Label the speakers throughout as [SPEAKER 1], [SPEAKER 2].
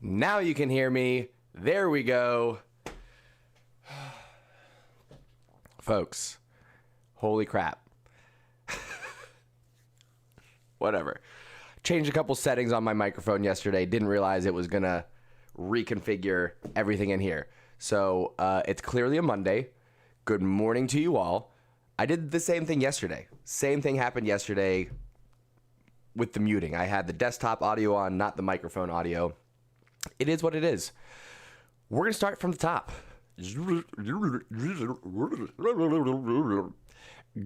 [SPEAKER 1] Now you can hear me. There we go. Folks, holy crap. Whatever. Changed a couple settings on my microphone yesterday. Didn't realize it was going to reconfigure everything in here. So it's clearly a Monday. Good morning to you all. I did the same thing yesterday. Same thing happened yesterday with the muting. I had the desktop audio on, not the microphone audio. It is what it is. We're going to start from the top.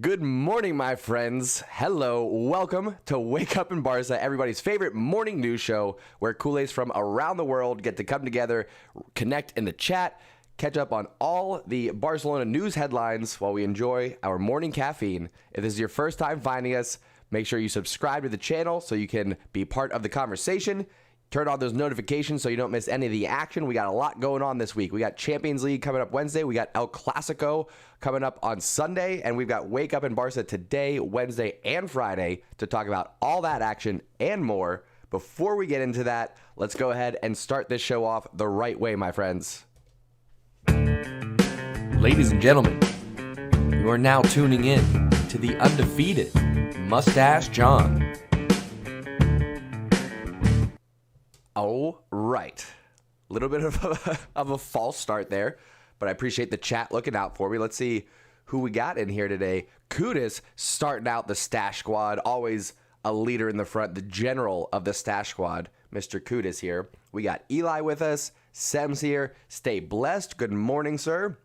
[SPEAKER 1] Good morning, my friends. Hello. Welcome to Wake Up in Barca, everybody's favorite morning news show where Culers from around the world get to come together, connect in the chat, catch up on all the Barcelona news headlines while we enjoy our morning caffeine. If this is your first time finding us, make sure you subscribe to the channel so you can be part of the conversation. Turn on those notifications so you don't miss any of the action. We got a lot going on this week. We got Champions League coming up Wednesday. We got El Clasico coming up on Sunday. And we've got Wake Up in Barca today, Wednesday, and Friday to talk about all that action and more. Before we get into that, let's go ahead and start this show off the right way, my friends. Ladies and gentlemen, you are now tuning in to the undefeated Mustache John. All right. A little bit of a false start there, but I appreciate the chat looking out for me. Let's see who we got in here today. Culers starting out the stash squad, always a leader in the front, the general of the stash squad, Mr. Culers here. We got Eli with us, Sem's here. Stay blessed. Good morning, sir.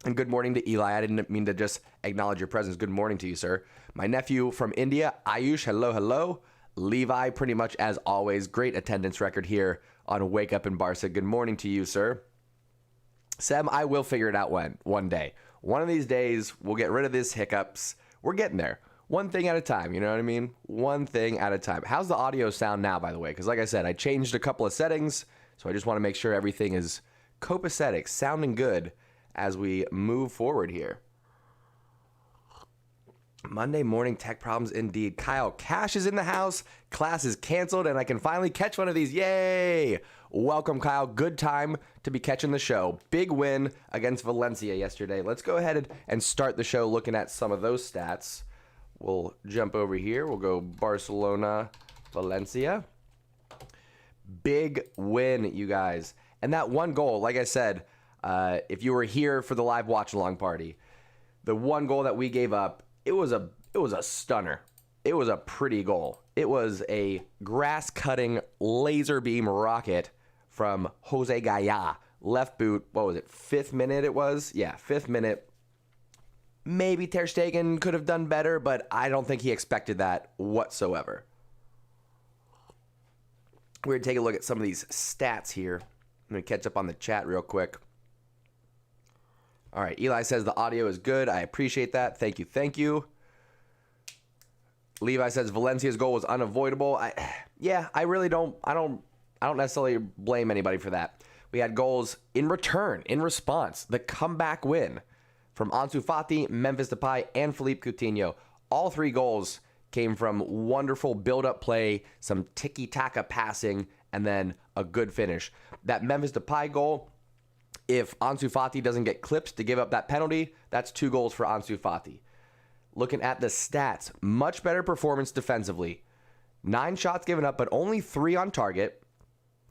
[SPEAKER 1] And good morning to Eli. I didn't mean to just acknowledge your presence. Good morning to you, sir. My nephew from India, Ayush, hello, hello. Levi, pretty much as always, great attendance record here on Wake Up in Barca. Good morning to you, sir. Sem, I will figure it out one day. One of these days, we'll get rid of these hiccups. We're getting there. One thing at a time, you know what I mean? One thing at a time. How's the audio sound now, by the way? Because like I said, I changed a couple of settings, so I just want to make sure everything is copacetic, sounding good as we move forward here. Monday morning tech problems indeed. Kyle Cash is in the house. Class is canceled, and I can finally catch one of these. Yay! Welcome, Kyle. Good time to be catching the show. Big win against Valencia yesterday. Let's go ahead and start the show looking at some of those stats. We'll jump over here. We'll go Barcelona, Valencia. Big win, you guys. And that one goal, like I said, if you were here for the live watch-along party, the one goal that we gave up, it was a stunner. It was a pretty goal. It was a grass-cutting laser beam rocket from Jose Gaya. Left boot, what was it, 5th minute it was? Yeah, 5th minute. Maybe Ter Stegen could have done better, but I don't think he expected that whatsoever. We're going to take a look at some of these stats here. I'm going to catch up on the chat real quick. All right, Eli says the audio is good. I appreciate that. Thank you, thank you. Levi says Valencia's goal was unavoidable. I really don't. I don't necessarily blame anybody for that. We had goals in return, in response. The comeback win from Ansu Fati, Memphis Depay, and Philippe Coutinho. All three goals came from wonderful build-up play, some tiki-taka passing, and then a good finish. That Memphis Depay goal, if Ansu Fati doesn't get clipped to give up that penalty, that's 2 goals for Ansu Fati. Looking at the stats, much better performance defensively. 9 shots given up, but only 3 on target,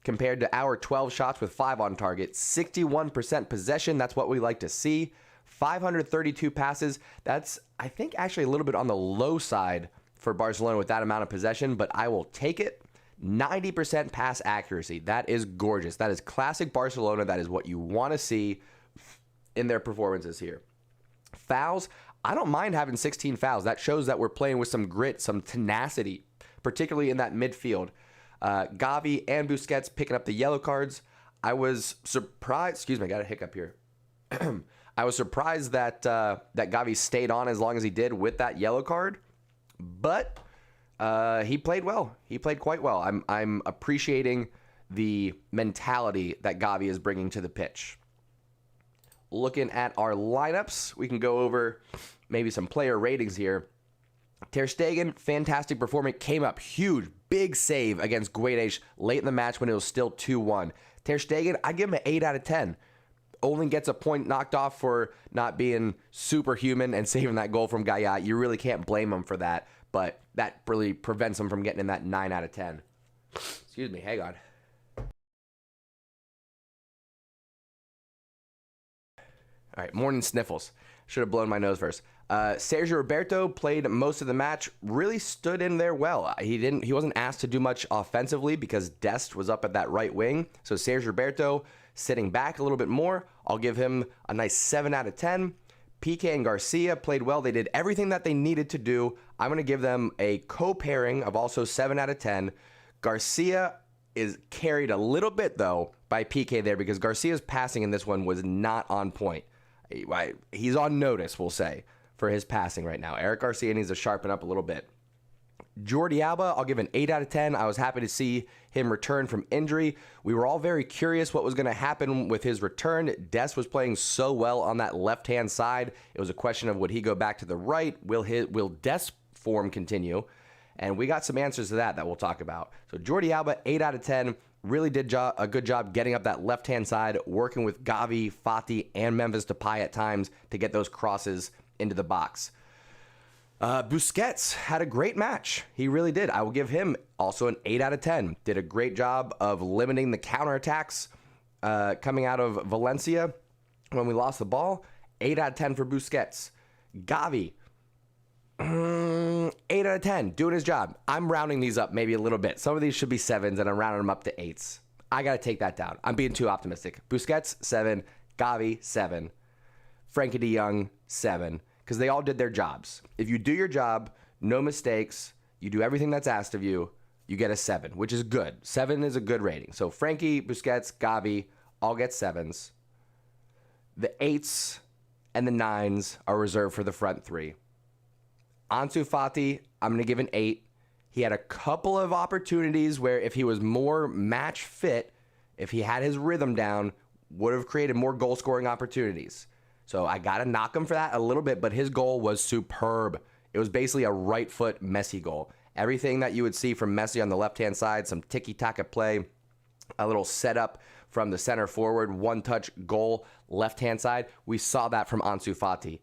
[SPEAKER 1] compared to our 12 shots with 5 on target. 61% possession, that's what we like to see. 532 passes, that's, I think, actually a little bit on the low side for Barcelona with that amount of possession, but I will take it. 90% pass accuracy. That is gorgeous. That is classic Barcelona. That is what you want to see in their performances here. Fouls. I don't mind having 16 fouls. That shows that we're playing with some grit, some tenacity, particularly in that midfield. Gavi and Busquets picking up the yellow cards. I was surprised. Excuse me, I got a hiccup here. I was surprised that Gavi stayed on as long as he did with that yellow card, but he played well. He played quite well. I'm appreciating the mentality that Gavi is bringing to the pitch. Looking at our lineups, we can go over maybe some player ratings here. Ter Stegen, fantastic performance, came up huge, big save against Guedes late in the match when it was still 2-1. Ter Stegen, I'd give him an 8 out of 10. Only gets a point knocked off for not being superhuman and saving that goal from Gaia. You really can't blame him for that, but that really prevents him from getting in that 9 out of 10. Excuse me, hang on. All right, morning sniffles. Should have blown my nose first. Sergio Roberto played most of the match, really stood in there well. He wasn't asked to do much offensively because Dest was up at that right wing. So Sergio Roberto sitting back a little bit more. I'll give him a nice 7 out of 10. PK and Garcia played well. They did everything that they needed to do. I'm going to give them a co-pairing of also 7 out of 10. Garcia is carried a little bit, though, by PK there because Garcia's passing in this one was not on point. He's on notice, we'll say, for his passing right now. Eric Garcia needs to sharpen up a little bit. Jordi Alba, I'll give an 8 out of 10. I was happy to see him return from injury. We were all very curious what was going to happen with his return. Dest was playing so well on that left-hand side. It was a question of would he go back to the right? Will Dest's form continue? And we got some answers to that we'll talk about. So Jordi Alba, 8 out of 10. Really did a good job getting up that left-hand side, working with Gavi, Fati, and Memphis Depay at times to get those crosses into the box. Busquets had a great match. He really did. I will give him also an 8 out of 10. Did a great job of limiting the counterattacks coming out of Valencia when we lost the ball. 8 out of 10 for Busquets. Gavi, 8 out of 10, doing his job. I'm rounding these up maybe a little bit. Some of these should be 7s, and I'm rounding them up to 8s. I got to take that down. I'm being too optimistic. Busquets, 7. Gavi, 7. Frankie de Jong, 7. Because they all did their jobs. If you do your job, no mistakes, you do everything that's asked of you, you get a 7, which is good. 7 is a good rating. So Frankie, Busquets, Gavi, all get 7s. The 8s and the 9s are reserved for the front 3. Ansu Fati, I'm going to give an 8. He had a couple of opportunities where if he was more match fit, if he had his rhythm down, would have created more goal-scoring opportunities. So I got to knock him for that a little bit, but his goal was superb. It was basically a right foot Messi goal. Everything that you would see from Messi on the left-hand side, some tiki-taka play, a little setup from the center forward, one-touch goal, left-hand side. We saw that from Ansu Fati,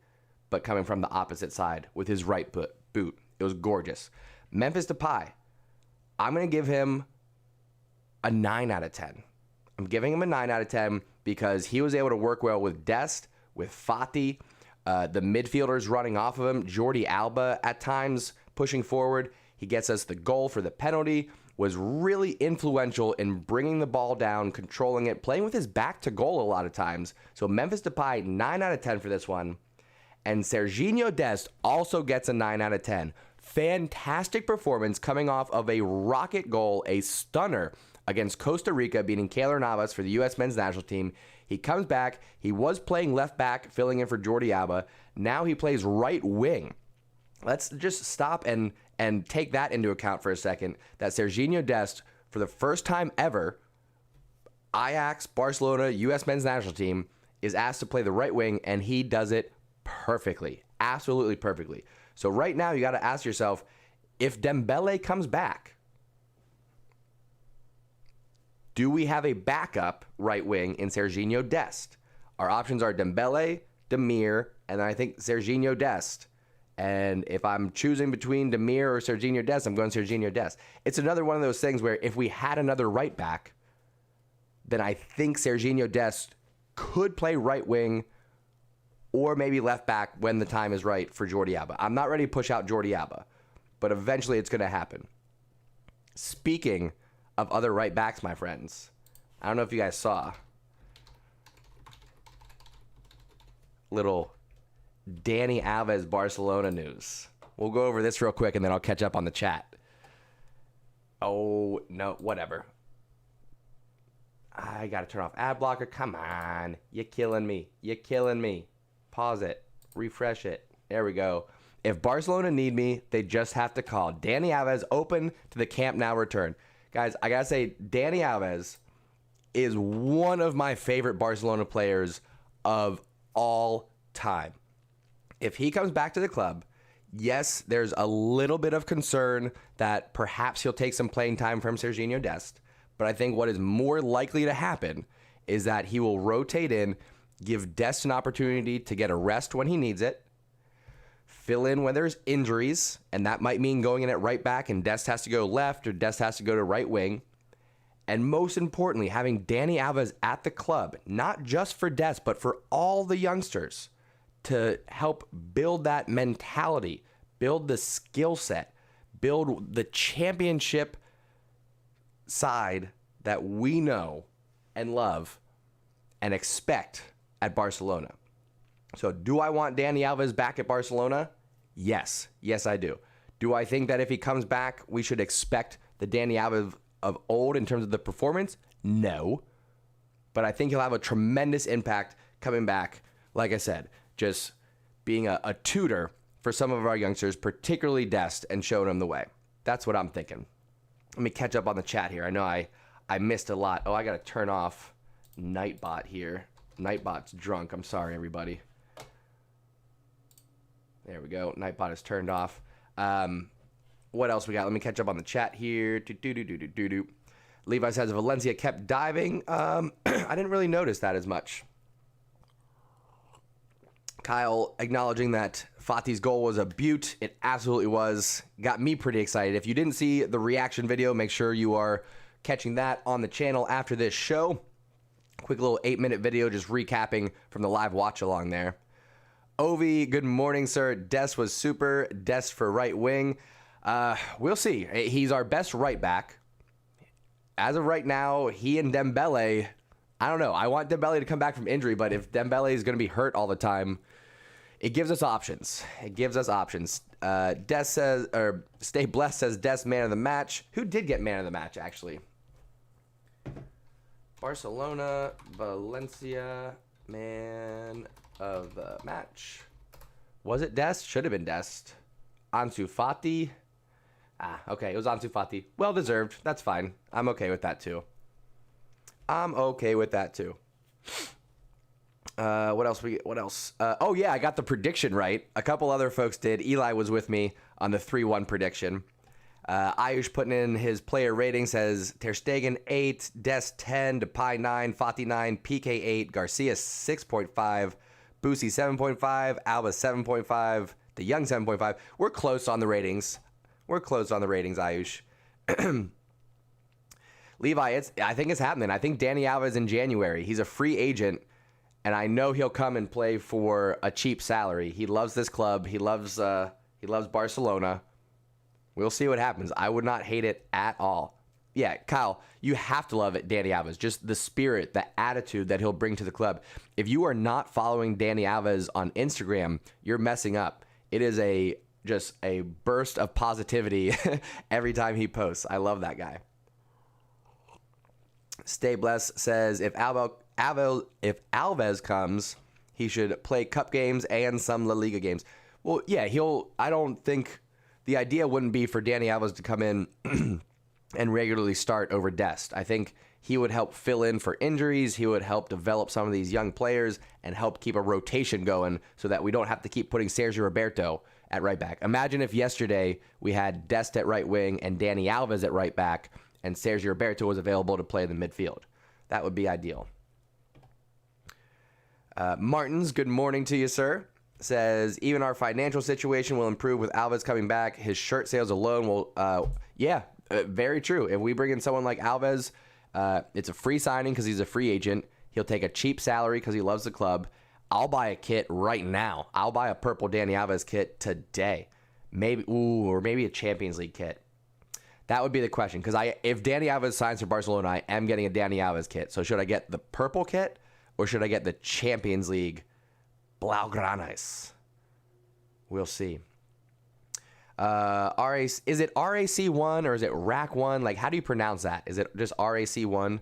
[SPEAKER 1] but coming from the opposite side with his right boot. It was gorgeous. Memphis Depay, I'm going to give him a 9 out of 10. I'm giving him a 9 out of 10 because he was able to work well with Dest, with Fati, the midfielders running off of him, Jordi Alba at times pushing forward. He gets us the goal for the penalty, was really influential in bringing the ball down, controlling it, playing with his back to goal a lot of times. So Memphis Depay, 9 out of 10 for this one. And Serginho Dest also gets a 9 out of 10. Fantastic performance coming off of a rocket goal, a stunner against Costa Rica, beating Keylor Navas for the U.S. men's national team. He comes back. He was playing left back, filling in for Jordi Alba. Now he plays right wing. Let's just stop and take that into account for a second, that Serginho Dest, for the first time ever, Ajax, Barcelona, U.S. men's national team, is asked to play the right wing, and he does it perfectly. Absolutely perfectly. So right now, you got to ask yourself, if Dembele comes back, do we have a backup right wing in Serginho Dest? Our options are Dembele, Demir, and I think Serginho Dest. And if I'm choosing between Demir or Serginho Dest, I'm going Serginho Dest. It's another one of those things where if we had another right back, then I think Serginho Dest could play right wing or maybe left back when the time is right for Jordi Alba. I'm not ready to push out Jordi Alba, but eventually it's going to happen. Speaking of other right backs, my friends, I don't know if you guys saw little Dani Alves Barcelona news. We'll go over this real quick and then I'll catch up on the chat. Oh, no, whatever. I got to turn off ad blocker. Come on. You're killing me. You're killing me. Pause it. Refresh it. There we go. If Barcelona need me, they just have to call. Dani Alves open to the Camp Nou return. Guys, I got to say, Dani Alves is one of my favorite Barcelona players of all time. If he comes back to the club, Yes, there's a little bit of concern that perhaps he'll take some playing time from Sergiño Dest, but I think what is more likely to happen is that he will rotate in, give Dest an opportunity to get a rest when he needs it, fill in when there's injuries, and that might mean going in at right back and Dest has to go left or Dest has to go to right wing. And most importantly, having Dani Alves at the club, not just for Dest, but for all the youngsters, to help build that mentality, build the skill set, build the championship side that we know and love and expect at Barcelona. So do I want Dani Alves back at Barcelona? Yes. Yes, I do. Do I think that if he comes back, we should expect the Dani Alves of old in terms of the performance? No. But I think he'll have a tremendous impact coming back, like I said, just being a tutor for some of our youngsters, particularly Dest, and showing them the way. That's what I'm thinking. Let me catch up on the chat here. I know I missed a lot. Oh, I got to turn off Nightbot here. Nightbot's drunk. I'm sorry, everybody. There we go. Nightbot is turned off. What else we got? Let me catch up on the chat here. Levi says Valencia kept diving. I didn't really notice that as much. Kyle acknowledging that Fati's goal was a beaut. It absolutely was. Got me pretty excited. If you didn't see the reaction video, make sure you are catching that on the channel after this show. Quick little 8-minute video just recapping from the live watch along there. Ovi, good morning, sir. Dest was super. Dest for right wing. We'll see. He's our best right back. As of right now, he and Dembele, I don't know. I want Dembele to come back from injury, but if Dembele is going to be hurt all the time, it gives us options. It gives us options. Des says, or Stay Blessed says, Des man of the match. Who did get man of the match, actually? Barcelona, Valencia, man of the match. Was it Des? Should have been Des. Ansu Fati. Okay, it was Ansu Fati. Well deserved. That's fine. I'm okay with that too. What else? Oh yeah, I got the prediction right. A couple other folks did. Eli was with me on the 3-1 prediction. Ayush putting in his player rating says Ter Stegen 8, Des 10, Depay 9, Fati 9, PK 8, Garcia 6.5, Boosie 7.5, Alba 7.5, De Jong 7.5. We're close on the ratings. Ayush. Levi, I think it's happening. I think Dani Alves in January. He's a free agent, and I know he'll come and play for a cheap salary. He loves this club. He loves Barcelona. We'll see what happens. I would not hate it at all. Yeah, Kyle, you have to love it, Dani Alves. Just the spirit, the attitude that he'll bring to the club. If you are not following Dani Alves on Instagram, you're messing up. It is just a burst of positivity every time he posts. I love that guy. Stay Blessed says if Alves comes, he should play cup games and some La Liga games. Well, yeah, I don't think the idea wouldn't be for Dani Alves to come in and regularly start over Dest. I think he would help fill in for injuries. He would help develop some of these young players and help keep a rotation going so that we don't have to keep putting Sergio Roberto at right back. Imagine if yesterday we had Dest at right wing and Dani Alves at right back and Sergio Roberto was available to play in the midfield. That would be ideal. Martins, good morning to you, sir. Says, even our financial situation will improve with Alves coming back. His shirt sales alone will, very true. If we bring in someone like Alves, it's a free signing because he's a free agent. He'll take a cheap salary because he loves the club. I'll buy a kit right now. I'll buy a purple Dani Alves kit today. Maybe a Champions League kit. That would be the question. Because if Dani Alves signs for Barcelona, I am getting a Dani Alves kit. So should I get the purple kit or should I get the Champions League Blaugranas? We'll see. Is it RAC1 or is it RAC1? Like, how do you pronounce that? Is it just RAC1?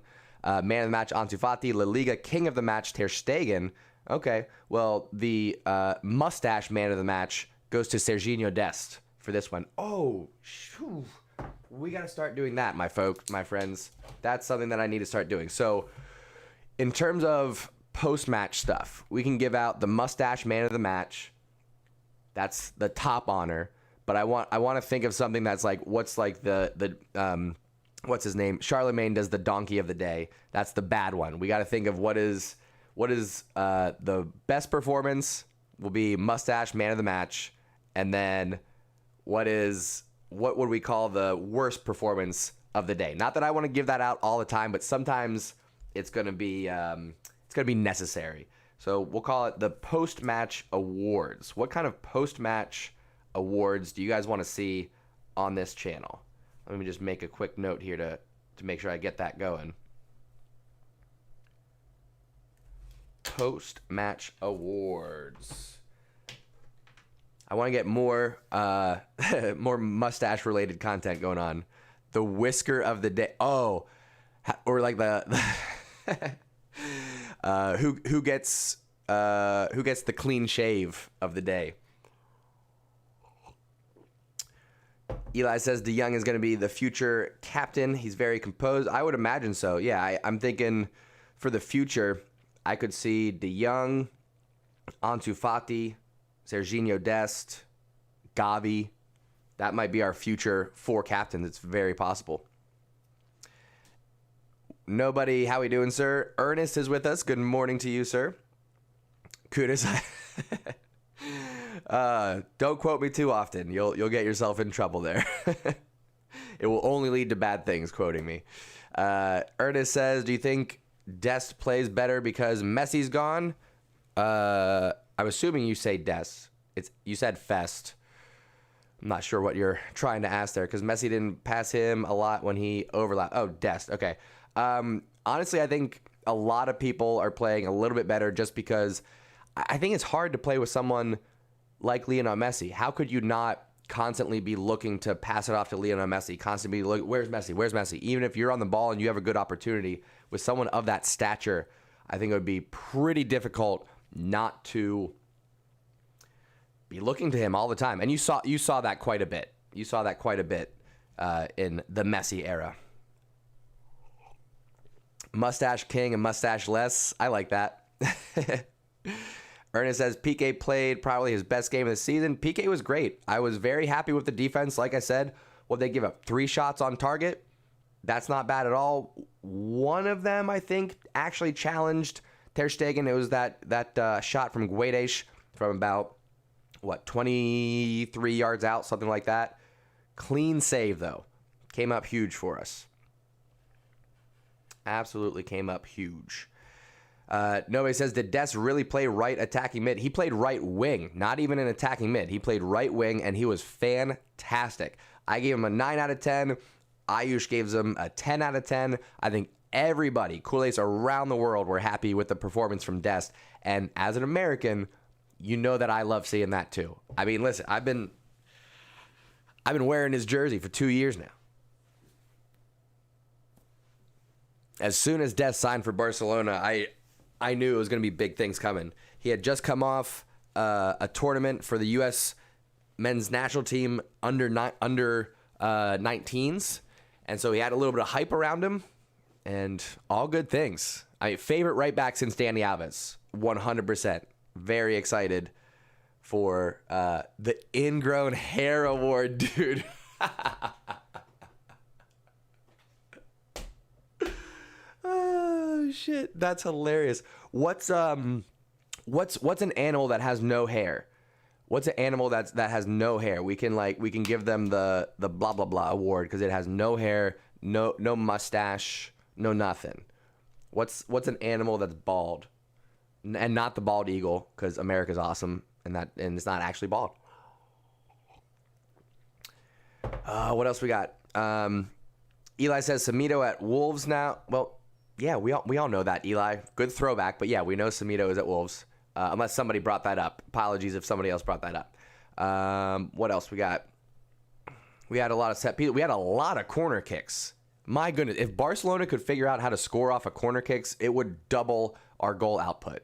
[SPEAKER 1] Man of the match, Ansu Fati. La Liga king of the match, Ter Stegen. Okay, well, the mustache man of the match goes to Sergiño Dest for this one. Oh, shoo. We got to start doing that, my friends. That's something that I need to start doing. So, in terms of post-match stuff, we can give out the mustache man of the match That's the top honor. But I want to think of something that's like, what's like the what's his name? Charlemagne does the donkey of the day. That's the bad one. We got to think of what is the best performance will be mustache man of the match, and then what would we call the worst performance of the day? Not that I want to give that out all the time, but sometimes it's gonna be necessary. So we'll call it the post-match awards. What kind of post-match awards do you guys want to see on this channel? Let me just make a quick note here to make sure I get that going. Post-match awards. I want to get more more mustache related content going on. The whisker of the day. Oh, or like the who gets the clean shave of the day. Eli says De Jong is going to be the future captain. He's very composed. I would imagine so. Yeah, I'm thinking for the future, I could see De Jong, Ansu Fati, Serginho Dest, Gavi. That might be our future 4 captains. It's very possible. Nobody, how we doing, sir? Ernest is with us. Good morning to you, sir. Culers. Don't quote me too often. You'll get yourself in trouble there. It will only lead to bad things quoting me. Ernest says, do you think Dest plays better because Messi's gone? I'm assuming you say Dest. You said Fest. I'm not sure what you're trying to ask there because Messi didn't pass him a lot when he overlapped. Oh, Dest. Okay. Honestly, I think a lot of people are playing a little bit better just because I think it's hard to play with someone like Lionel Messi. How could you not constantly be looking to pass it off to Lionel Messi? Constantly be looking, where's Messi? Where's Messi? Even if you're on the ball and you have a good opportunity with someone of that stature, I think it would be pretty difficult not to be looking to him all the time. And you saw that quite a bit. You saw that quite a bit in the Messi era. Mustache king and mustache less. I like that. Ernest says Piqué played probably his best game of the season. Piqué was great. I was very happy with the defense. Like I said, what they give up 3 shots on target. That's not bad at all. One of them, I think, actually challenged Ter Stegen. It was that shot from Guedes from about 23 yards out, something like that. Clean save though. Came up huge for us. Absolutely came up huge. Nobody says, did Dest really play right attacking mid? He played right wing, not even an attacking mid. He played right wing, and he was fantastic. I gave him a 9 out of 10. Ayush gives him a 10 out of 10. I think everybody, Culers around the world, were happy with the performance from Dest. And as an American, you know that I love seeing that too. I mean, listen, I've been wearing his jersey for 2 years now. As soon as Dest signed for Barcelona, I knew it was going to be big things coming. He had just come off a tournament for the U.S. men's national team under 19s, and so he had a little bit of hype around him, and all good things. Favorite right back since Dani Alves, 100%. Very excited for the Ingrown Hair Award, dude. Oh shit, that's hilarious. What's an animal that has no hair? What's an animal that has no hair? We can give them the blah blah blah award because it has no hair, no mustache, no nothing. What's an animal that's bald? And not the bald eagle, because America's awesome and it's not actually bald. What else we got? Eli says Samito at Wolves now. Well, yeah, we all know that, Eli. Good throwback, but yeah, we know Samito is at Wolves. Unless somebody brought that up. Apologies if somebody else brought that up. What else we got? We had a lot of set pieces. We had a lot of corner kicks. My goodness, if Barcelona could figure out how to score off of corner kicks, it would double our goal output,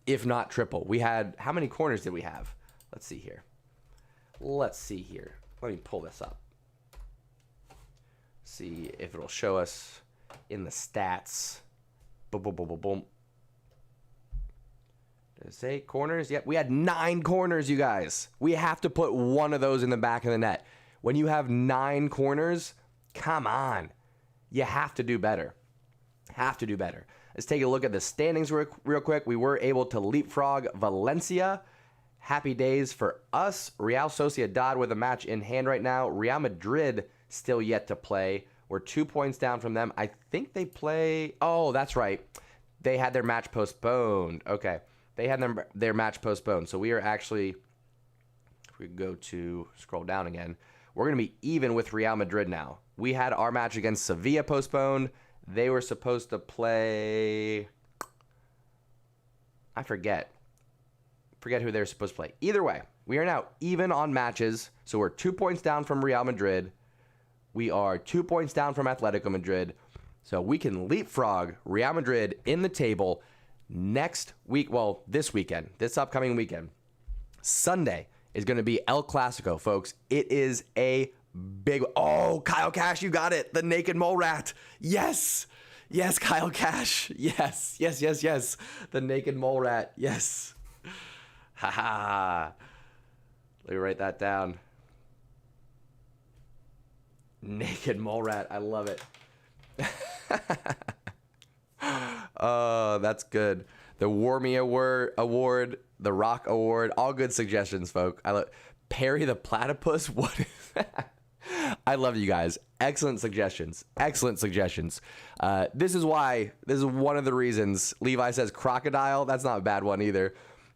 [SPEAKER 1] if not triple. We had, how many corners did we have? Let's see here. Let me pull this up. See if it'll show us in the stats. Boom, boom, boom, boom, boom. Say corners. Yep, we had 9 corners, you guys. We have to put one of those in the back of the net. When you have 9 corners, come on. You have to do better. Have to do better. Let's take a look at the standings real quick. We were able to leapfrog Valencia. Happy days for us. Real Sociedad with a match in hand right now. Real Madrid still yet to play. We're 2 points down from them. I think they play... Oh, that's right. They had their match postponed. Okay. They had their match postponed. So we are actually... If we go to... Scroll down again. We're going to be even with Real Madrid now. We had our match against Sevilla postponed. They were supposed to play... I forget who they were supposed to play. Either way, we are now even on matches. So we're 2 points down from Real Madrid. We are 2 points down from Atletico Madrid. So we can leapfrog Real Madrid in the table next week. Well, this weekend, this upcoming weekend. Sunday is going to be El Clasico, folks. It is a big... Oh, Kyle Cash, you got it. The naked mole rat. Yes. Yes, Kyle Cash. Yes. Yes, yes, yes. The naked mole rat. Yes. Haha. Let me write that down. Naked mole rat. I love it. Oh, that's good. The Warmy Award, the Rock Award, all good suggestions, folks. I love Perry the Platypus. What is that? I love you guys. Excellent suggestions. Excellent suggestions. This is one of the reasons. Levi says crocodile. That's not a bad one either.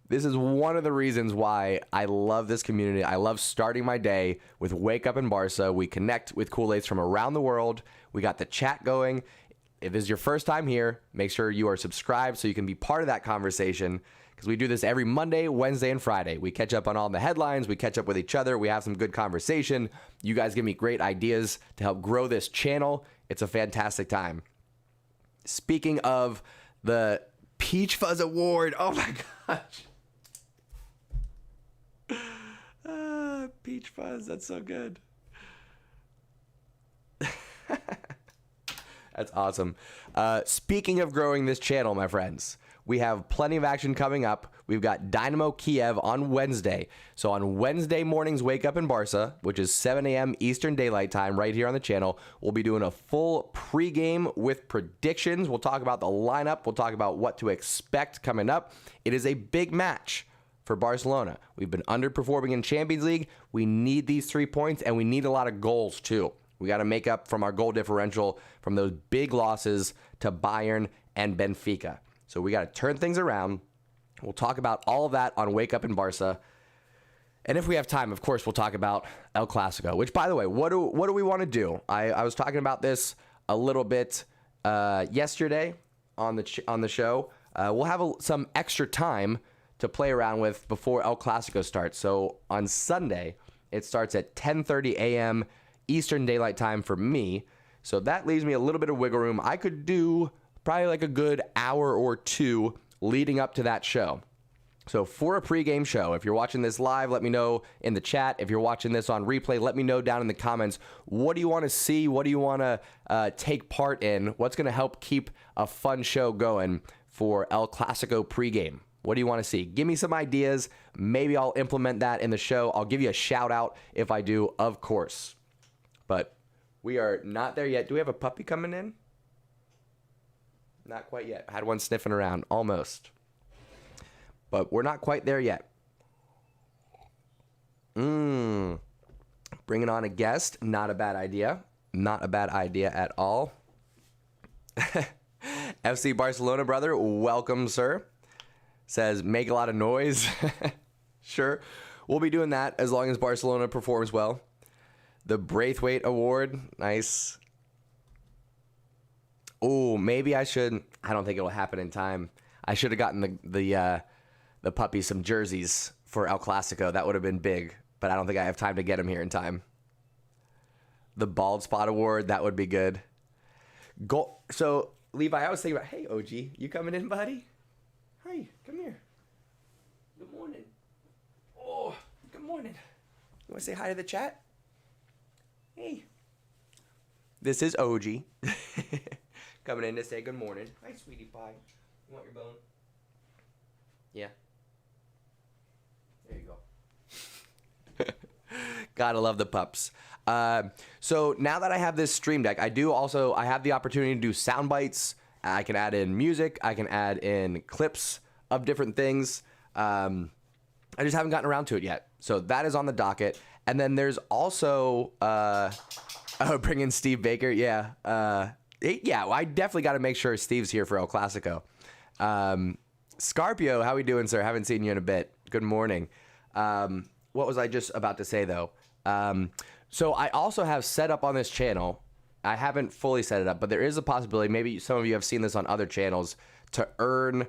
[SPEAKER 1] This is one of the reasons why I love this community. I love starting my day with Wake Up in Barca. We connect with Culers from around the world. We got the chat going. If this is your first time here, make sure you are subscribed so you can be part of that conversation, because we do this every Monday, Wednesday, and Friday. We catch up on all the headlines. We catch up with each other. We have some good conversation. You guys give me great ideas to help grow this channel. It's a fantastic time. Speaking of the Peach Fuzz Award, oh my gosh. Peach Fuzz, that's so good. That's awesome. Speaking of growing this channel, my friends, we have plenty of action coming up. We've got Dynamo Kiev on Wednesday. So on Wednesday mornings, Wake Up in Barca, which is 7 a.m. Eastern Daylight Time right here on the channel. We'll be doing a full pregame with predictions. We'll talk about the lineup. We'll talk about what to expect coming up. It is a big match for Barcelona. We've been underperforming in Champions League. We need these 3 points, and we need a lot of goals too. We got to make up from our goal differential from those big losses to Bayern and Benfica. So we got to turn things around. We'll talk about all of that on Wake Up in Barca. And if we have time, of course, we'll talk about El Clasico, which, by the way, what do we want to do? I was talking about this a little bit yesterday on the show. We'll have some extra time to play around with before El Clasico starts. So on Sunday, it starts at 10:30 a.m. Eastern Daylight Time for me. So that leaves me a little bit of wiggle room. I could do probably like a good hour or two leading up to that show. So for a pregame show, if you're watching this live, let me know in the chat. If you're watching this on replay, let me know down in the comments. What do you want to see? What do you want to take part in? What's going to help keep a fun show going for El Clasico pregame? What do you want to see? Give me some ideas. Maybe I'll implement that in the show. I'll give you a shout out if I do, of course. But we are not there yet. Do we have a puppy coming in? Not quite yet. I had one sniffing around, almost. But we're not quite there yet. Bringing on a guest, not a bad idea. Not a bad idea at all. FC Barcelona, brother, welcome, sir. Says, make a lot of noise. Sure. We'll be doing that as long as Barcelona performs well. The Braithwaite Award, nice. Oh, maybe I should. I don't think it'll happen in time. I should have gotten the puppy some jerseys for El Clasico. That would have been big, but I don't think I have time to get them here in time. The Bald Spot Award, that would be good. So, Levi, I was thinking about, hey, OG, you coming in, buddy? Hi, come here. Good morning. Oh, good morning. You want to say hi to the chat? Hey. This is OG. Coming in to say good morning. Hi, sweetie pie. You want your bone? Yeah. Gotta love the pups. So now that I have this stream deck, I have the opportunity to do sound bites. I can add in music. I can add in clips of different things. I just haven't gotten around to it yet. So that is on the docket. And then there's also bring in Steve Baker. Yeah. Well, I definitely got to make sure Steve's here for El Clasico. Scarpio, how we doing, sir? Haven't seen you in a bit. Good morning. What was I just about to say, though? So I also have set up on this channel. I haven't fully set it up, but there is a possibility, maybe some of you have seen this on other channels, to earn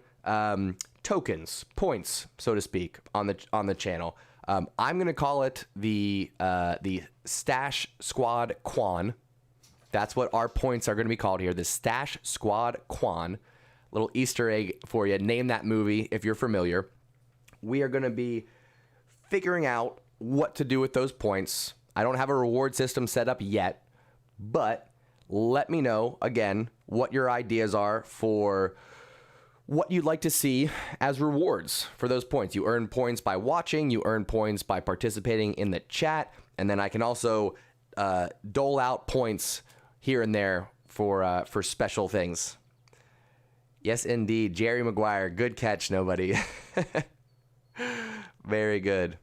[SPEAKER 1] tokens, points, so to speak, on the channel. I'm going to call it the Stash Squad Quan. That's what our points are going to be called here, the Stash Squad Quan. Little Easter egg for you. Name that movie if you're familiar. We are going to be figuring out what to do with those points. I don't have a reward system set up yet, but let me know, again, what your ideas are for what you'd like to see as rewards for those points. You earn points by watching, you earn points by participating in the chat, and then I can also dole out points here and there for special things. Yes, indeed. Jerry Maguire, good catch, nobody. Very good.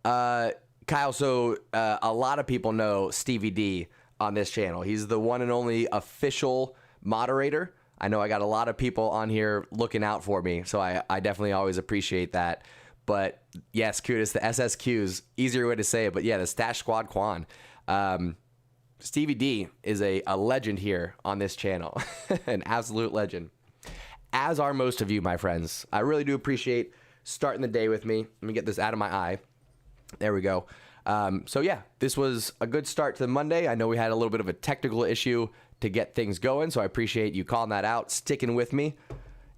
[SPEAKER 1] Kyle, so a lot of people know Stevie D on this channel. He's the one and only official moderator. I know I got a lot of people on here looking out for me, so I definitely always appreciate that. But yes, kudos, the SSQs, easier way to say it, but yeah, the Stash Squad Quan. Stevie D is a legend here on this channel, an absolute legend. As are most of you, my friends. I really do appreciate starting the day with me. Let me get this out of my eye. There we go. So yeah, this was a good start to the Monday. I know we had a little bit of a technical issue to get things going, so I appreciate you calling that out, sticking with me.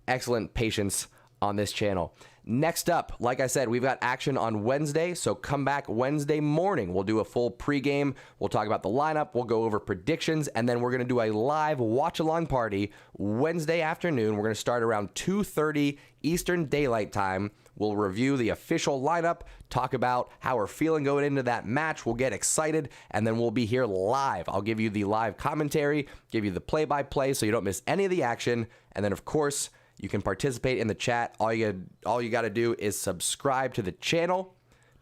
[SPEAKER 1] Excellent patience on this channel. Next up, like I said, we've got action on Wednesday, so come back Wednesday morning. We'll do a full pregame. We'll talk about the lineup. We'll go over predictions, and then we're going to do a live watch-along party Wednesday afternoon. We're going to start around 2:30 Eastern Daylight Time. We'll review the official lineup, talk about how we're feeling going into that match. We'll get excited, and then we'll be here live. I'll give you the live commentary, give you the play-by-play so you don't miss any of the action, and then, of course, you can participate in the chat. All you got to do is subscribe to the channel,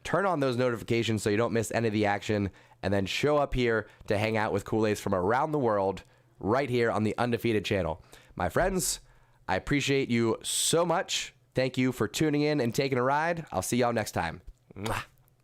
[SPEAKER 1] turn on those notifications so you don't miss any of the action, and then show up here to hang out with Culers from around the world right here on the Undefeated channel. My friends, I appreciate you so much. Thank you for tuning in and taking a ride. I'll see y'all next time. Mwah.